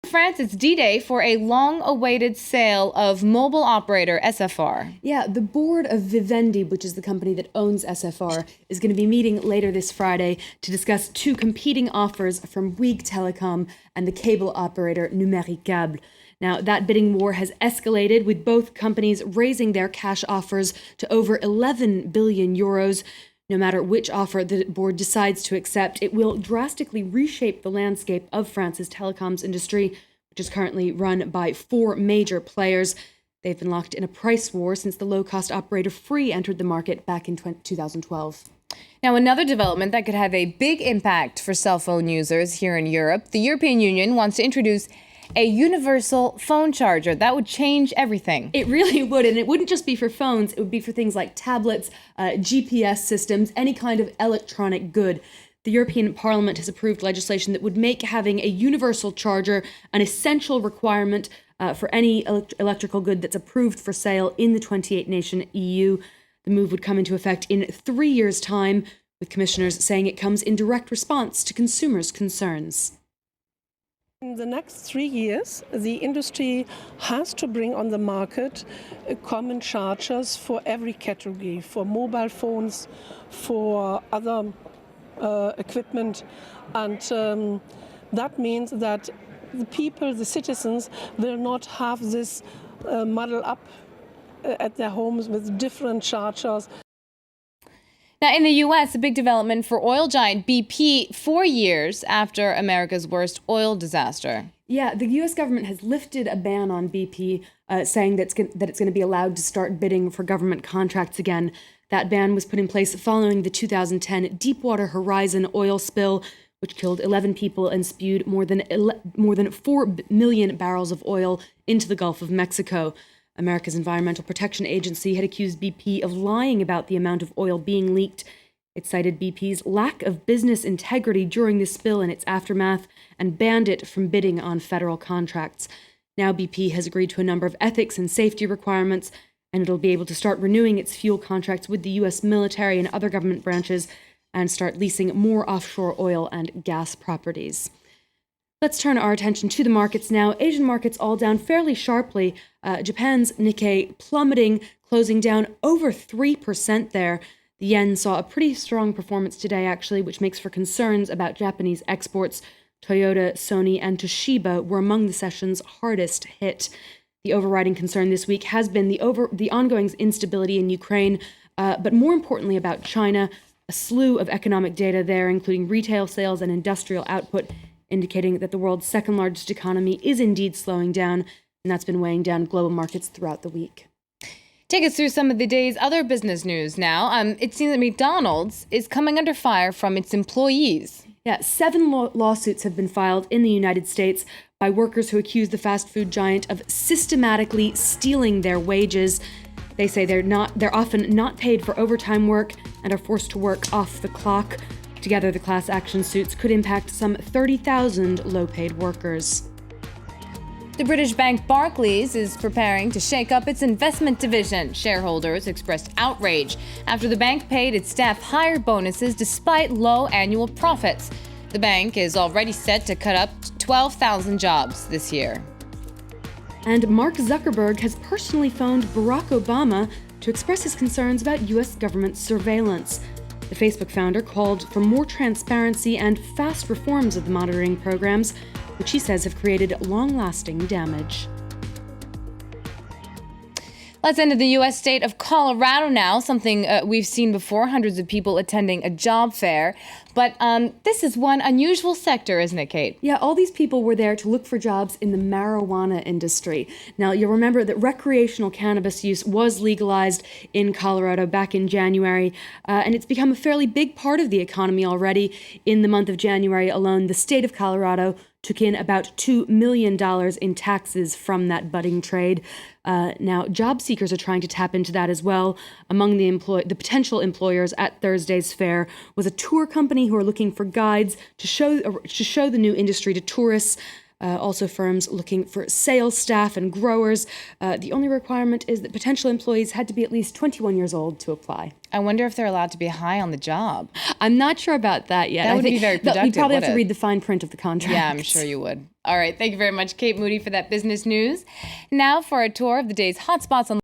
France, it's D-Day for a long-awaited sale of mobile operator SFR. Yeah, the board of Vivendi, which is the company that owns SFR, is going to be meeting later this Friday to discuss two competing offers from Bouygues Telecom and the cable operator Numericable. Now, that bidding war has escalated, with both companies raising their cash offers to over 11 billion euros. No matter which offer the board decides to accept, it will drastically reshape the landscape of France's telecoms industry, which is currently run by four major players. They've been locked in a price war since the low-cost operator Free entered the market back in 2012. Now, another development that could have a big impact for cell phone users here in Europe, the European Union wants to introduce a universal phone charger. That would change everything. It really would, and it wouldn't just be for phones. It would be for things like tablets, GPS systems, any kind of electronic good. The European Parliament has approved legislation that would make having a universal charger an essential requirement for any electrical good that's approved for sale in the 28-nation EU. The move would come into effect in 3 years' time, with commissioners saying it comes in direct response to consumers' concerns. In the next 3 years, the industry has to bring on the market common chargers for every category, for mobile phones, for other equipment. And that means that the people, the citizens, will not have this muddle up at their homes with different chargers. Now, in the U.S., a big development for oil giant BP 4 years after America's worst oil disaster. Yeah, the U.S. government has lifted a ban on BP, saying that it's going to be allowed to start bidding for government contracts again. That ban was put in place following the 2010 Deepwater Horizon oil spill, which killed 11 people and spewed more than 4 million barrels of oil into the Gulf of Mexico. America's Environmental Protection Agency had accused BP of lying about the amount of oil being leaked. It cited BP's lack of business integrity during the spill and its aftermath and banned it from bidding on federal contracts. Now BP has agreed to a number of ethics and safety requirements, and it'll be able to start renewing its fuel contracts with the U.S. military and other government branches and start leasing more offshore oil and gas properties. Let's turn our attention to the markets now. Asian markets all down fairly sharply. Japan's Nikkei plummeting, closing down over 3% there. The yen saw a pretty strong performance today, actually, which makes for concerns about Japanese exports. Toyota, Sony, and Toshiba were among the session's hardest hit. The overriding concern this week has been the ongoing instability in Ukraine, but more importantly about China. A slew of economic data there, including retail sales and industrial output, indicating that the world's second largest economy is indeed slowing down, and that's been weighing down global markets throughout the week. Take us through some of the day's other business news now. It seems that McDonald's is coming under fire from its employees. Yeah, 7 lawsuits have been filed in the United States by workers who accuse the fast food giant of systematically stealing their wages. They say they're often not paid for overtime work and are forced to work off the clock. Together, the class action suits could impact some 30,000 low-paid workers. The British bank Barclays is preparing to shake up its investment division. Shareholders expressed outrage after the bank paid its staff higher bonuses despite low annual profits. The bank is already set to cut up 12,000 jobs this year. And Mark Zuckerberg has personally phoned Barack Obama to express his concerns about U.S. government surveillance. The Facebook founder called for more transparency and fast reforms of the monitoring programs, which he says have created long-lasting damage. Let's end in the U.S. state of Colorado now, something we've seen before, hundreds of people attending a job fair. But this is one unusual sector, isn't it, Kate? Yeah, all these people were there to look for jobs in the marijuana industry. Now, you'll remember that recreational cannabis use was legalized in Colorado back in January, and it's become a fairly big part of the economy already. In the month of January alone, the state of Colorado took in about $2 million in taxes from that budding trade. Now, job seekers are trying to tap into that as well. Among the potential employers at Thursday's fair was a tour company who are looking for guides to show the new industry to tourists. Also firms looking for sales staff and growers. The only requirement is that potential employees had to be at least 21 years old to apply. I wonder if they're allowed to be high on the job. I'm not sure about that yet. That would be very productive. You'd probably have to read the fine print of the contract. Yeah, I'm sure you would. All right, thank you very much, Kate Moody, for that business news. Now for a tour of the day's hotspots on